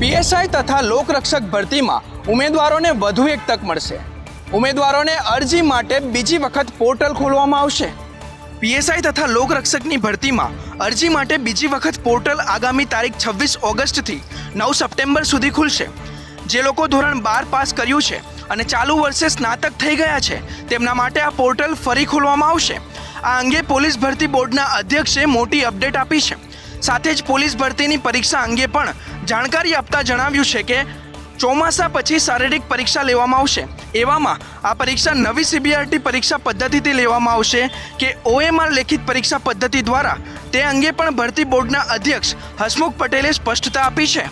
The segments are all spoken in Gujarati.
પીએસઆઈ તથા લોકરક્ષક ભરતીમાં ઉમેદવારોને વધુ એક તક મળશે। ઉમેદવારોને અરજી માટે બીજી વખત પોર્ટલ ખોલવામાં આવશે। પીએસઆઈ તથા લોકરક્ષકની ભરતીમાં અરજી માટે બીજી વખત પોર્ટલ આગામી તારીખ 26 ઓગસ્ટથી 9 સપ્ટેમ્બર સુધી ખુલશે। જે લોકો ધોરણ 12 પાસ કર્યું છે અને ચાલુ વર્ષે સ્નાતક થઈ ગયા છે તેમના માટે આ પોર્ટલ ફરી ખોલવામાં આવશે। આ અંગે પોલીસ ભરતી બોર્ડના અધ્યક્ષે મોટી અપડેટ આપી છે। સાથે જ પોલીસ ભરતીની પરીક્ષા અંગે પણ જાણકારી આપતા જણાવ્યું છે કે ચોમાસા પછી શારીરિક પરીક્ષા લેવામાં આવશે। એવામાં આ પરીક્ષા નવી સીબીઆરટી પરીક્ષા પદ્ધતિથી લેવામાં આવશે કે ઓએમઆર લેખિત પરીક્ષા પદ્ધતિ દ્વારા, તે અંગે પણ ભરતી બોર્ડના અધ્યક્ષ હસમુખ પટેલે સ્પષ્ટતા આપી છે।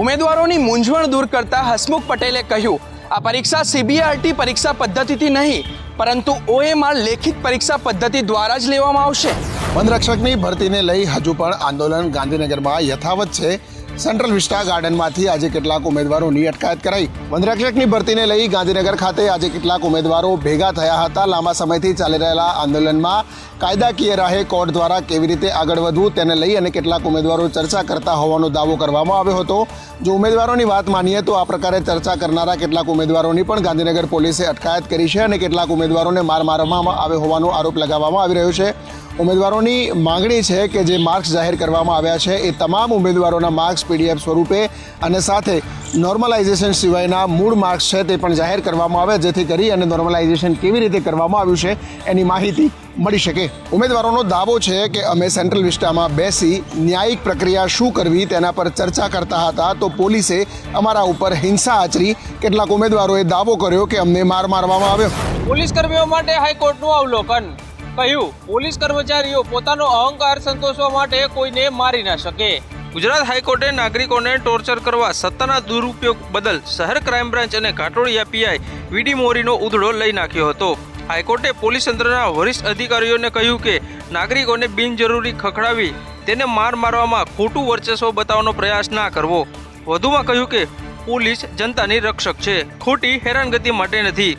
ઉમેદવારોની મૂંઝવણ દૂર કરતા હસમુખ પટેલે કહ્યું, આ પરીક્ષા સીબીઆરટી પરીક્ષા પદ્ધતિથી નહીં પરંતુ ઓએમઆર લેખિત પરીક્ષા પદ્ધતિ દ્વારા જ લેવામાં આવશે। વનરક્ષકની ભરતીને લઈ હજુ પણ આંદોલન ગાંધીનગરમાં યથાવત છે। સેન્ટ્રલ વિસ્ટા ગાર્ડનમાંથી આજે કેટલાક ઉમેદવારોની અટકાયત કરાઈ। વનરક્ષકની ભરતીને લઈ ગાંધીનગર ખાતે આજે કેટલાક ઉમેદવારો ભેગા થયા હતા। લાંબા સમયથી ચાલી રહેલા આંદોલનમાં કાયદાકીય રાહે કોર્ટ દ્વારા કેવી રીતે આગળ વધવું તેને લઈ અને કેટલાક ઉમેદવારો ચર્ચા કરતા હોવાનો દાવો કરવામાં આવ્યો હતો। જો ઉમેદવારોની વાત માનીએ તો આ પ્રકારે ચર્ચા કરનારા કેટલાક ઉમેદવારોની પણ ગાંધીનગર પોલીસે અટકાયત કરી છે અને કેટલાક ઉમેદવારોને માર મારવામાં આવ્યો હોવાનો આરોપ લગાવવામાં આવી રહ્યો છે। ઉમેદવારોની માંગણી છે કે જે માર્ક્સ જાહેર કરવામાં આવ્યા છે એ તમામ ઉમેદવારોના માર્ક્સ પીડીએફ સ્વરૂપે અને સાથે નોર્મલાઇઝેશન સિવાયના મૂળ માર્ક્સ છે તે પણ જાહેર કરવામાં આવે, જેથી કરી અને નોર્મલાઇઝેશન કેવી રીતે કરવામાં આવ્યું છે એની માહિતી મળી શકે। ઉમેદવારોનો દાવો છે કે અમે સેન્ટ્રલ વિસ્ટામાં બેસી ન્યાયિક પ્રક્રિયા શું કરવી તેના પર ચર્ચા કરતા હતા તો પોલીસે અમારા ઉપર હિંસા આચરી। કેટલાક ઉમેદવારોએ દાવો કર્યો કે અમને માર મારવામાં આવ્યો। પોલીસ કર્મીઓ માટે હાઈકોર્ટનું અવલોકન કહ્યું, પોલીસ કર્મચારીઓ પોતાનો અહંકાર સંતોષવા માટે કોઈને મારી ના શકે। ગુજરાત હાઈકોર્ટે નાગરિકોને ટોર્ચર કરવા સત્તાના દુરુપયોગ બદલ શહેર ક્રાઇમ બ્રાન્ચ અને ઘાટોડિયા પીઆઈ વીડી મોરીનો ઉધડો લઈ નાખ્યો હતો। હાઈકોર્ટે પોલીસ તંત્રના વરિષ્ઠ અધિકારીઓને કહ્યું કે નાગરિકોને બિનજરૂરી ખખડાવી તેને મારવામાં ખોટું વર્ચસ્વ બતાવવાનો પ્રયાસ ના કરવો। વધુમાં કહ્યું કે પોલીસ જનતાની રક્ષક છે, ખોટી હેરાનગતિ માટે નથી।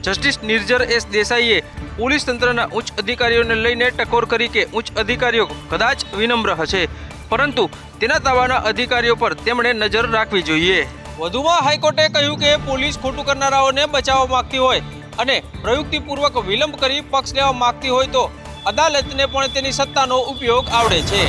જસ્ટિસ નિર્જર એસ દેસાઈએ પોલીસ તંત્રના ઉચ્ચ અધિકારીઓને લઈને ટકોર કરી કે ઉચ્ચ અધિકારીઓ કદાચ વિનમ્ર હશે પરંતુ તેના તાબાના અધિકારીઓ પર તેમણે નજર રાખવી જોઈએ। વધુમાં હાઈકોર્ટે કહ્યું કે પોલીસ ખોટું કરનારાઓને બચાવવા માંગતી હોય અને પ્રયુક્તિપૂર્વક વિલંબ કરી પક્ષ લેવા માંગતી હોય તો અદાલતને પણ તેની સત્તાનો ઉપયોગ આવડે છે।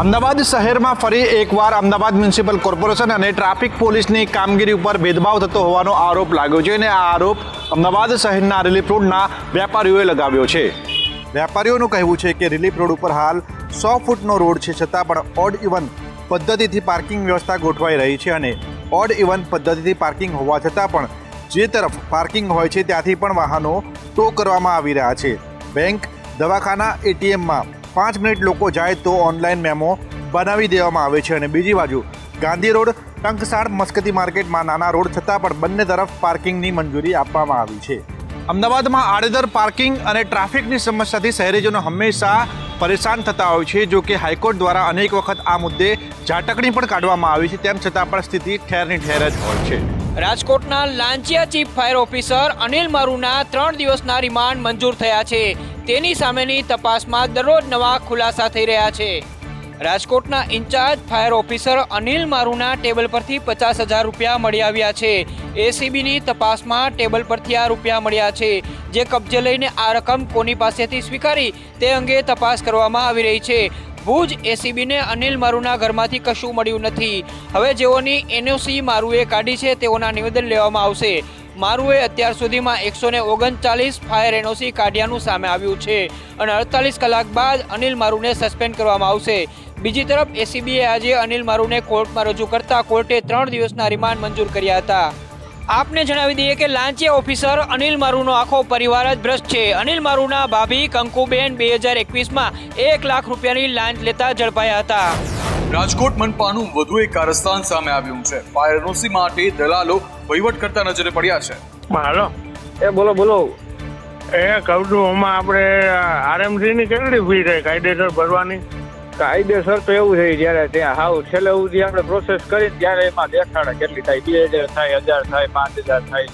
અમદાવાદ શહેરમાં ફરી એકવાર અમદાવાદ મ્યુનિસિપલ કોર્પોરેશન અને ટ્રાફિક પોલીસની કામગીરી ઉપર ભેદભાવ થતો હોવાનો આરોપ લાગ્યો છે અને આ આરોપ અમદાવાદ શહેરના રિલીફ રોડના વેપારીઓએ લગાવ્યો છે। વેપારીઓનું કહેવું છે કે રિલીફ રોડ ઉપર હાલ 100 ફૂટનો રોડ છે છતાં પણ ઓડ ઇવન પદ્ધતિથી પાર્કિંગ વ્યવસ્થા ગોઠવાઈ રહી છે અને ઓડ ઇવન પદ્ધતિથી પાર્કિંગ હોવા છતાં પણ જે તરફ પાર્કિંગ હોય છે ત્યાંથી પણ વાહનો ટો કરવામાં આવી રહ્યા છે। બેંક, દવાખાના, એટીએમમાં 5 મિનિટ લોકો જાય તો ઓનલાઈન મેમો બનાવી દેવામાં આવે છે અને બીજી બાજુ ગાંધી રોડ, ટંકસાળ, મસ્કતી માર્કેટમાં નાના રોડ છતાં પણ બંને તરફ પાર્કિંગની મંજૂરી આપવામાં આવી છે। અમદાવાદમાં આડેધડ પાર્કિંગ અને ટ્રાફિકની સમસ્યાથી શહેરીજનો હંમેશા પરેશાન થતા હોય છે। જો કે હાઈકોર્ટ દ્વારા અનેક વખત આ મુદ્દે ઝાટકણી પણ કાઢવામાં આવી છે, તેમ છતાં પણ સ્થિતિ ઠેરની ઠેર જ હોય છે। રાજકોટના લાંચિયા ચીફ ફાયર ઓફિસર અનિલ મારુના 3 દિવસના રિમાન્ડ મંજૂર થયા છે। તેની સામેની તપાસમાં દરરોજ નવા ખુલાસા થઈ રહ્યા છે। રાજકોટના ઇન્ચાર્જ ફાયર ઓફિસર અનિલ મારુના ટેબલ પરથી 50,000 રૂપિયા મળી આવ્યા છે। એસીબીની તપાસમાં ટેબલ પરથી આ રૂપિયા મળ્યા છે, જે કબજે લઈને આ રકમ કોની પાસેથી સ્વીકારી તે અંગે તપાસ કરવામાં આવી રહી છે। ભુજ એસીબીને અનિલ મારુના ઘરમાંથી કશું મળ્યું નથી। હવે જેઓની એનઓસી મારુએ કાઢી છે તેઓના નિવેદન લેવામાં આવશે। મારુએ અત્યાર સુધીમાં 139 ફાયર એનઓસી કાઢ્યાનું સામે આવ્યું છે અને 48 કલાક બાદ અનિલ મારુને સસ્પેન્ડ કરવામાં આવશે। બીજી તરફ એસીબીએ આજે અનિલ મારુને કોર્ટમાં રજૂ કરતા કોર્ટે 3 દિવસના રિમાન્ડ મંજૂર કર્યા હતા। આપને જણાવી દઈએ કે લાંચિયા ઓફિસર અનિલ મારુનો આખો પરિવાર જ ભ્રષ્ટ છે। અનિલ મારુના ભાભી કંકુબેન 2021માં 1 લાખ રૂપિયાની લાંચ લેતા ઝડપાયા હતા। રાજકોટ મનપાનું વધુ એક કારસ્તાન સામે આવ્યું છે। ફાયર એનઓસી માટે દલાલો વહીવટ કરતા નજરે પડ્યા છે। હાલો, એ બોલો એ કહું છું, આમાં આપણે આરએમસી ની કેટલી ફી થાય કાયદેસર ભરવાની? કાયદેસર તો એવું છે જયારે ત્યાં હાવ છેલ્લે સુધી આપણે પ્રોસેસ કરી ત્યારે એમાં દેખાડે કેટલી થાય, 2,000 થાય, 1,000 થાય, 5,000 થાય।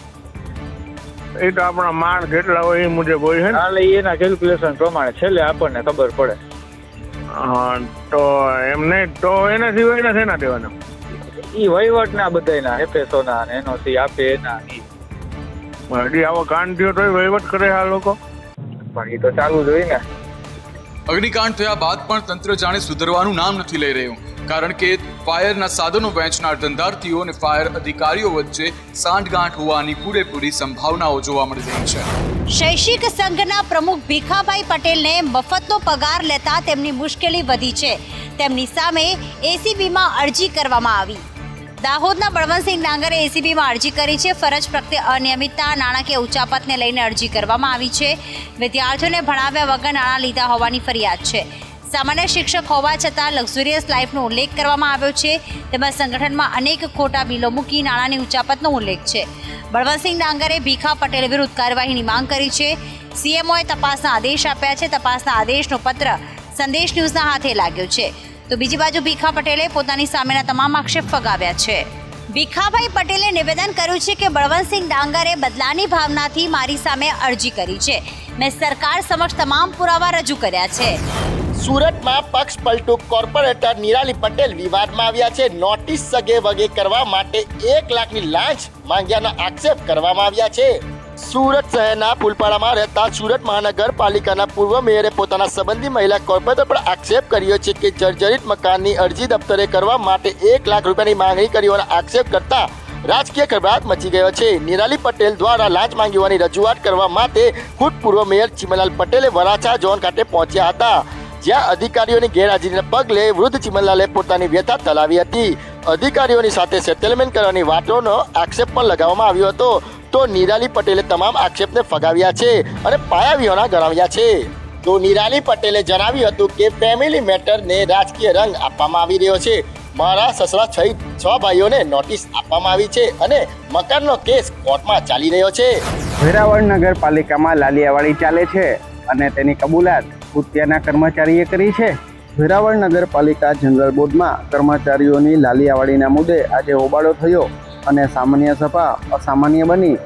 એ તો આપણા માણ કેટલા હોય એ મુજબ હોય છે, એટલે એના કેલ્ક્યુલેશન પ્રમાણે છેલ્લે આપણને ખબર પડે। હા, તો એમ નહીં તો એના સિવાયના શેના દેવાના? ઈ વહીવટના બધાયના FSO ના ને NOC આપે એના ઈ. હજી આવો કાંડ થયો તોય વહીવટ કરે આ લોકો. પણ ઈ તો ચાલુ જ હોય ને. અગ્નિકાંડ થયા બાદ પણ તંત્ર જાણે સુધરવાનું નામ નથી લઈ રહ્યું, કારણ કે ફાયરના સાધનો વેચનાર ધંધાર્થીઓ અને ફાયર અધિકારીઓ વચ્ચે સાંઠગાંઠ હોવાની પૂરેપૂરી સંભાવનાઓ જોવા મળી રહી છે. શૈક્ષિક સંઘના પ્રમુખ ભીખાભાઈ પટેલને મફતનો પગાર લેતા તેમની મુશ્કેલી વધી છે. તેમની સામે એસીબીમાં અરજી કરવામાં આવી. દાહોદના બળવંતસિંહ ડાંગરે એસીબીમાં અરજી કરી છે. ફરજ પ્રત્યે અનિયમિતતા, નાણાકીય ઉચાપતને લઈને અરજી કરવામાં આવી છે. વિદ્યાર્થીઓને ભણાવ્યા વગર નાણાં લીધા હોવાની ફરિયાદ છે. સામાન્ય શિક્ષક હોવા છતાં લક્ઝુરિયસ લાઈફનો ઉલ્લેખ કરવામાં આવ્યો છે. તેમજ સંગઠનમાં અનેક ખોટા બિલો મૂકી નાણાંની ઉચાપતનો ઉલ્લેખ છે. બળવંતસિંહ ડાંગરે ભીખા પટેલ વિરુદ્ધ કાર્યવાહીની માંગ કરી છે. સીએમઓએ તપાસના આદેશ આપ્યા છે. તપાસના આદેશનો પત્ર સંદેશ ન્યૂઝના હાથે લાગ્યો છે. તો બીજી બાજુ ભીખા પટેલે પોતાની સામેના તમામ આક્ષેપ ફગાવ્યા છે. ભીખાભાઈ પટેલે નિવેદન કર્યું છે કે બળવંતસિંહ ડાંગરે બદલાની ભાવનાથી મારી સામે અરજી કરી છે. મેં સરકાર સમક્ષ તમામ પુરાવા રજૂ કર્યા છે. સુરતમાં પક્ષ પલટુ કોર્પોરેટર નિરાલી પટેલ વિવાદમાં આવ્યા છે. નોટિસ સગે વગે કરવા માટે 1 લાખની લાંચ માંગ્યાના આક્ષેપ કરવામાં આવ્યા છે. સુરત શહેરના ફૂલપાડામાં રહેતા સુરત મહાનગરપાલિકાના પૂર્વ મેયરે પોતાના સંબંધી મહિલા કોર્પોરેટર પર આક્ષેપ કર્યો છે કે જર્જરિત મકાનની અરજી દફતરે કરવા માટે 1 લાખ રૂપિયાની માંગણી કરી હોવાનો આક્ષેપ કરતા રાજકીય ખળભળાટ મચી ગયો છે. નિરાલી પટેલ દ્વારા લાંચ માંગી હોવાની રજૂઆત કરવા માટે ખુદ પૂર્વ મેયર ચિમનલાલ પટેલે વરાછા ઝોન ખાતે પહોંચ્યા હતા, જ્યાં અધિકારીઓની ગેરહાજરીના પગલે વૃદ્ધ ચિમનલાલે પોતાની વ્યથા ચલાવી હતી. અધિકારીઓની સાથે સેટલમેન્ટ કરવાની વાતોનો આક્ષેપ પણ લગાવવામાં આવ્યો હતો. તો નિરાલી પટેલે તમામ આક્ષેપને ફગાવ્યા છે અને પાયાવિહોણા ગણાવ્યા છે. તો નિરાલી પટેલે જણાવ્યું હતું કે ફેમિલી મેટરને રાજકીય રંગ આપવામાં આવી રહ્યો છે. મારા સસરા સહિત 6 ભાઈઓને નોટિસ આપવામાં આવી છે અને મકાનનો કેસ કોર્ટમાં ચાલી રહ્યો છે. વેરાવળ નગરપાલિકામાં લાલિયાવાડી ચાલે છે અને તેની કબૂલાત ત્યાંના કર્મચારીએ કરી છે. વેરાવળ નગરપાલિકા જનરલ બોર્ડમાં કર્મચારીઓની લાલિયાવાડીના મુદ્દે આજે હોબાળો થયો અને સામાન્ય સભા અસામાન્ય બની.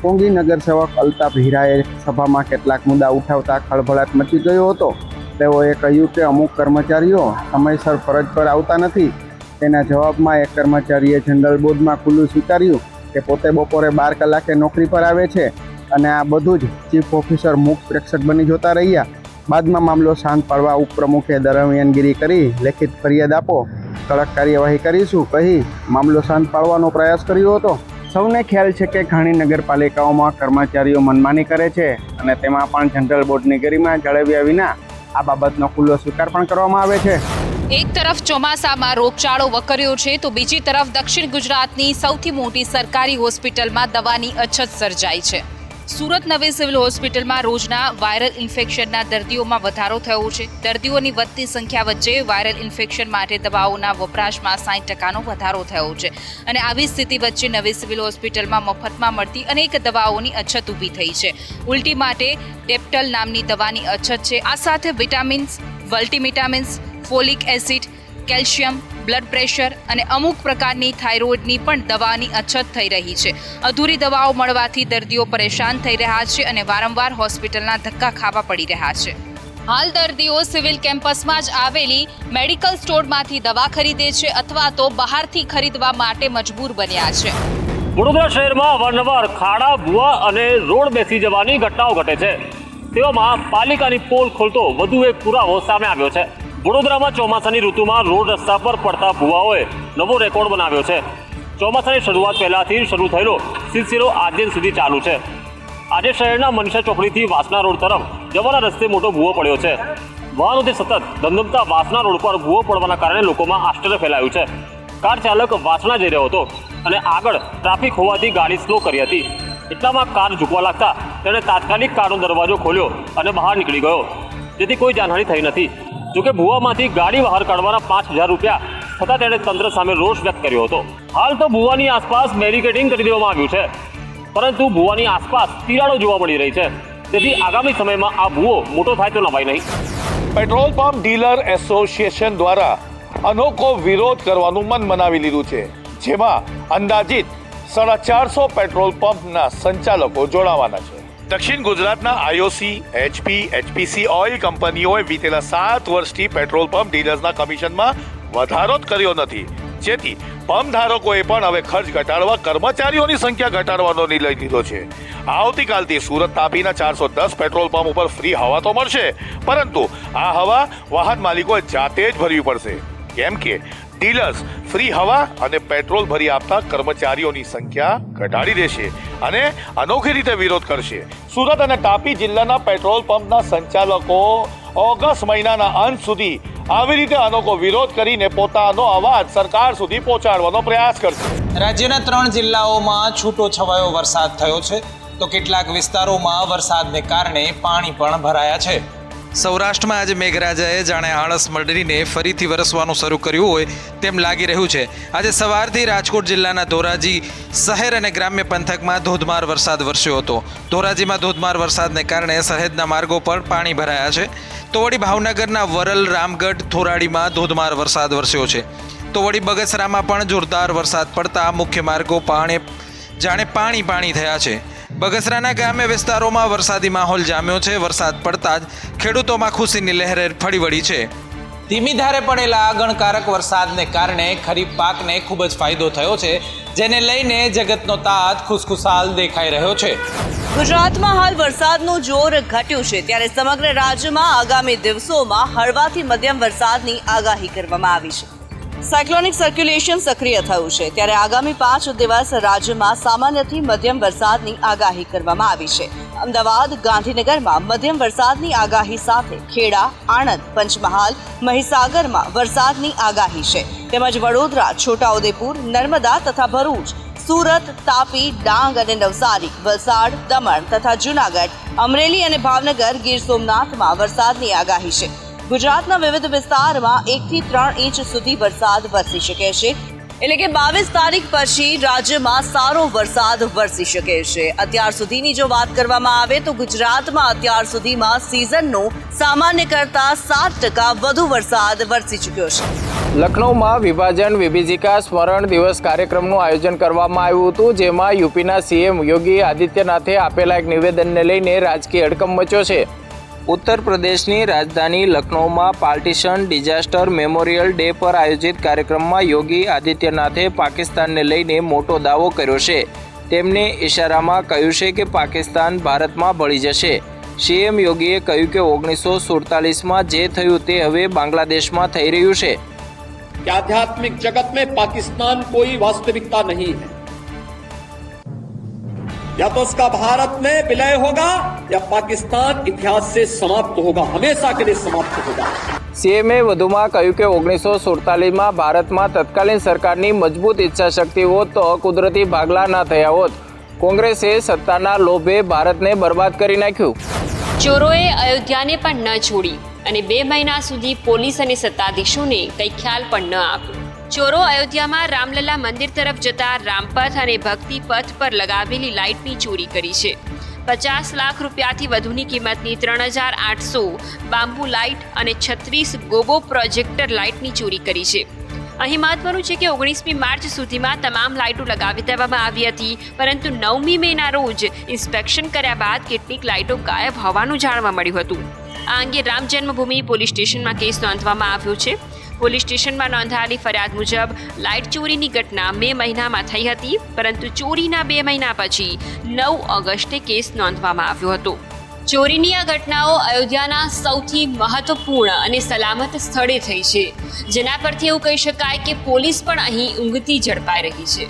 કોંગી નગરસેવક અલ્તાફ હીરાએ સભામાં કેટલાક મુદ્દા ઉઠાવતા ખળભળાટ મચી ગયો હતો. તેઓએ કહ્યું કે અમુક કર્મચારીઓ સમયસર ફરજ પર આવતા નથી. તેના જવાબમાં એક કર્મચારીએ જનરલ બોર્ડમાં ખુલ્લું સ્વીકાર્યું કે પોતે બપોરે 12 કલાકે નોકરી પર આવે છે અને આ બધું જ ચીફ ઓફિસર મૂક પ્રેક્ષક બની જોતા રહ્યા. બાદમાં મામલો શાંત પાડવા ઉપપ્રમુખે દરમિયાનગીરી કરી લેખિત ફરિયાદ આપો, કડક કાર્યવાહી કરીશું કહી મામલો શાંત પાડવાનો પ્રયાસ કર્યો હતો. સૌને ખ્યાલ છે કે ઘણી નગરપાલિકાઓમાં કર્મચારીઓ મનમાની કરે છે અને તેમાં પણ જનરલ બોર્ડની ગરિમા જાળવ્યા વિના આ બાબતનો ખુલ્લો સ્વીકાર પણ કરવામાં આવે છે. એક તરફ ચોમાસામાં રોગચાળો વકર્યો છે તો બીજી તરફ દક્ષિણ ગુજરાતની સૌથી મોટી સરકારી હોસ્પિટલમાં દવાની અછત સર્જાઈ છે. સુરત નવી સિવિલ હોસ્પિટલમાં રોજના વાયરલ ઇન્ફેક્શનના દર્દીઓમાં વધારો થયો છે. દર્દીઓની વધતી સંખ્યા વચ્ચે વાયરલ ઇન્ફેક્શન માટે દવાઓના વપરાશમાં 60% વધારો થયો છે અને આવી સ્થિતિ વચ્ચે નવી સિવિલ હોસ્પિટલમાં મફતમાં મળતી અનેક દવાઓની અછત ઊભી થઈ છે. ઉલટી માટે ડેપ્ટલ નામની દવાની અછત છે. આ સાથે vitamins, multivitamins, folic acid, calcium, blood pressure અને અમુક પ્રકારની થાઇરોઇડની પણ દવાની અછત થઈ રહી છે. અધૂરી દવાઓ મળવાથી દર્દીઓ પરેશાન થઈ રહ્યા છે અને વારંવાર હોસ્પિટલના ધક્કા ખાવા પડી રહ્યા છે. હાલ દર્દીઓ સિવિલ કેમ્પસમાં જ આવેલી મેડિકલ સ્ટોરમાંથી દવા ખરીદે છે અથવા તો બહારથી ખરીદવા માટે મજબૂર બન્યા છે. વડોદરા શહેરમાં અવારનવાર ખાડા, ભૂવા અને રોડ બેસી જવાની ઘટનાઓ ઘટે છે. તેવામાં પાલિકાની પોલ ખોલતો વધુ એક પુરાવો સામે આવ્યો છે. વડોદરામાં ચોમાસાની ઋતુમાં રોડ રસ્તા પર પડતા ભૂવાઓએ નવો રેકોર્ડ બનાવ્યો છે. ચોમાસાની શરૂઆત પહેલાથી શરૂ થયેલો સિલસિલો આજ દિન સુધી ચાલુ છે. આજે શહેરના મનીષા ચોકડીથી વાસણા રોડ તરફ જવાના રસ્તે મોટો ભૂવો પડ્યો છે. વાહનોથી સતત ધમધમતા વાસણા રોડ પર ભૂવો પડવાના કારણે લોકોમાં આશ્ચર્ય ફેલાયું છે. કાર ચાલક વાસણા જઈ રહ્યો હતો અને આગળ ટ્રાફિક હોવાથી ગાડી સ્લો કરી હતી. એટલામાં કાર ઝૂકવા લાગતા તેણે તાત્કાલિક કારનો દરવાજો ખોલ્યો અને બહાર નીકળી ગયો, જેથી કોઈ જાનહાનિ થઈ નથી. જોકે ભૂવામાંથી ગાડી બહાર કાઢવાના 5000 રૂપિયા થતાં તેણે તંત્ર સામે રોષ વ્યક્ત કર્યો હતો. હાલ તો ભૂવાની આસપાસ બેરિકેડિંગ કરી દેવામાં આવ્યું છે, પરંતુ ભૂવાની આસપાસ તિરાડો જોવા મળી રહી છે. તેથી આગામી સમયમાં આ ભૂવો મોટો થાય તો નવાય નહીં. પેટ્રોલ પંપ ડીલર એસોસિએશન દ્વારા અનોખો વિરોધ કરવાનું મન બનાવી લીધું છે, જેમાં અંદાજિત 450 પેટ્રોલ પંપના સંચાલકો જોડાવાના છે. દક્ષિણ ગુજરાતના આઈઓસી, એચપી, એચપીસી ઓઇલ કંપનીઓએ વિતેલા 7 વર્ષથી પેટ્રોલ પંપ ડીલર્સના કમિશનમાં વધારો જ કર્યો નથી, જેથી પંપ ધારકોએ પણ હવે ખર્ચ ઘટાડવા કર્મચારીઓની સંખ્યા ઘટાડવાનો નિર્ણય લીધો છે. આવતીકાલથી સુરત તાપીના 410 પેટ્રોલ પંપ ઉપર ફ્રી હવા તો મળશે, પરંતુ આ હવા વાહન માલિકોએ જાતે જ ભરવી પડશે, કેમ કે ડીલર્સ ફ્રી હવા અને પેટ્રોલ ભરી આપતા કર્મચારીઓની સંખ્યા ઘટાડી દેશે અને અનોખી રીતે વિરોધ કરશે. સુરત અને તાપી જિલ્લાના પેટ્રોલ પંપના સંચાલકો ઓગસ્ટ મહિનાના અંત સુધી આવી રીતે અનોખો વિરોધ કરીને પોતાનો અવાજ સરકાર સુધી પહોંચાડવાનો પ્રયાસ કરશે. રાજ્યના 3 જિલ્લાઓમાં છૂટો છવાયો વરસાદ થયો છે, તો કેટલાક વિસ્તારોમાં વરસાદને કારણે પાણી પણ ભરાયા છે. સૌરાષ્ટ્રમાં આજે મેઘરાજાએ જાણે આળસ મરડીને ફરીથી વરસવાનું શરૂ કર્યું હોય તેમ લાગી રહ્યું છે. આજે સવારથી રાજકોટ જિલ્લાના ધોરાજી શહેર અને ગ્રામ્ય પંથકમાં ધોધમાર વરસાદ વરસ્યો હતો. ધોરાજીમાં ધોધમાર વરસાદને કારણે શહેરના માર્ગો પર પાણી ભરાયા છે. તો વળી ભાવનગરના વરલ, રામગઢ, થોરાડીમાં ધોધમાર વરસાદ વરસ્યો છે. તો વળી બગસરામાં પણ જોરદાર વરસાદ પડતા મુખ્ય માર્ગો જાણે પાણી થયા છે. બગસરાના ગ્રામ્ય વિસ્તારોમાં વરસાદી માહોલ જામ્યો છે. વરસાદ પડતા જ ખેડૂતોમાં ખુશીની લહેર ફરી વળી છે. ધીમી ધારે પડેલા ગણકારક વરસાદને કારણે ખરીફ પાકને ખૂબ જ ફાયદો થયો છે, જેને લઈને જગતનો તાત ખુશખુશાલ દેખાઈ રહ્યો છે. ગુજરાતમાં હાલ વરસાદનું જોર ઘટ્યું છે, ત્યારે સમગ્ર રાજ્યમાં આગામી દિવસોમાં હળવાથી મધ્યમ વરસાદની આગાહી કરવામાં આવી છે. સાયક્લોનિક સર્ક્યુલેશન સક્રિય થયું છે, ત્યારે આગામી 5 દિવસ રાજ્યમાં સામાન્યથી મધ્યમ વરસાદની આગાહી કરવામાં આવી છે. અમદાવાદ, ગાંધીનગરમાં મધ્યમ વરસાદની આગાહી સાથે ખેડા, આણંદ, પંચમહાલ, મહીસાગરમાં વરસાદની આગાહી છે. તેમજ વડોદરા, છોટાઉદેપુર, નર્મદા તથા ભરૂચ, સુરત, તાપી, ડાંગ અને નવસારી, વલસાડ, દમણ તથા જૂનાગઢ, અમરેલી અને ભાવનગર, ગીર સોમનાથમાં વરસાદની આગાહી છે. ગુજરાતના વિવિધ વિસ્તારમાં 1 થી 3 ઇંચ સુધી વરસાદ વરસી શકે છે, એટલે કે 22 તારીખ પછી રાજ્યમાં સારો વરસાદ વરસી શકે છે. અત્યાર સુધીની જો વાત કરવામાં આવે તો ગુજરાતમાં અત્યાર સુધીમાં સિઝનનો સામાન્ય કરતાં 7% વધુ વરસાદ વરસી ચૂક્યો છે. લખનૌમાં વિભાજન વિભીજિકા સ્મરણ દિવસ કાર્યક્રમનું આયોજન કરવામાં આવ્યું હતું, જેમાં યુપીના સીએમ યોગી આદિત્યનાથે આપેલા એક નિવેદનને લઈને રાજકીય હડકંપ મચ્યો છે. ઉત્તર પ્રદેશની રાજધાની લખનૌમાં પાર્ટીશન ડિઝાસ્ટર મેમોરિયલ ડે પર આયોજિત કાર્યક્રમમાં યોગી આદિત્યનાથે પાકિસ્તાનને લઈને મોટો દાવો કર્યો છે. તેમણે ઇશારામાં કહ્યું છે કે પાકિસ્તાન ભારતમાં ભળી જશે. સીએમ યોગીએ કહ્યું કે 1947માં જે થયું તે હવે બાંગ્લાદેશમાં થઈ રહ્યું છે. आध्यात्मिक जगत में पाकिस्तान कोई वास्तविकता नहीं है. या तो उसका भारत में विलय होगा या पाकिस्तान इतिहास से समाप्त होगा, हमेशा के लिए समाप्त होगा. સીએમએ વધુમાં કહ્યું કે 1947માં ભારતમાં તત્કાલીન સરકારની મજબૂત ઈચ્છાશક્તિ હોત તો કુદરતી ભાગલા ના થયા હોત. કોંગ્રેસે સત્તાના લોભે ભારતને બરબાદ કરી નાખ્યું. ચોરોએ અયોધ્યાને પણ ન છોડી અને 2 મહિના સુધી પોલીસ અને સત્તાધીશોને કંઈ ખ્યાલ પણ ન આપ્યો. ચોરો અયોધ્યામાં રામલલા મંદિર તરફ જતા રામપથ અને ભક્તિ પથ પર લગાવેલી લાઇટની ચોરી કરી છે. 50 લાખ રૂપિયાથી વધુની કિંમતની 3800 બાંબુ લાઇટ અને 36 ગોબો પ્રોજેક્ટર લાઇટની ચોરી કરી છે. અહીં મહત્વનું છે કે 19મી માર્ચ સુધીમાં તમામ લાઇટો લગાવી દેવામાં આવી હતી, પરંતુ 9મી મેના રોજ ઇન્સ્પેક્શન કર્યા બાદ કેટલીક લાઇટો ગાયબ હોવાનું જાણવા મળ્યું હતું. આ અંગે રામ જન્મભૂમિ પોલીસ સ્ટેશનમાં કેસ નોંધવામાં આવ્યો છે. પોલીસ સ્ટેશનમાં નોંધાયેલી ફરિયાદ મુજબ લાઇટ ચોરીની ઘટના મે મહિનામાં થઈ હતી, પરંતુ ચોરીના 2 મહિના પછી 9 ઓગસ્ટે કેસ નોંધવામાં આવ્યો હતો. ચોરીની આ ઘટનાઓ અયોધ્યાના સૌથી મહત્વપૂર્ણ અને સલામત સ્થળે થઈ છે, જેના પરથી એવું કહી શકાય કે પોલીસ પણ અહીં ઊંઘતી ઝડપાઈ રહી છે.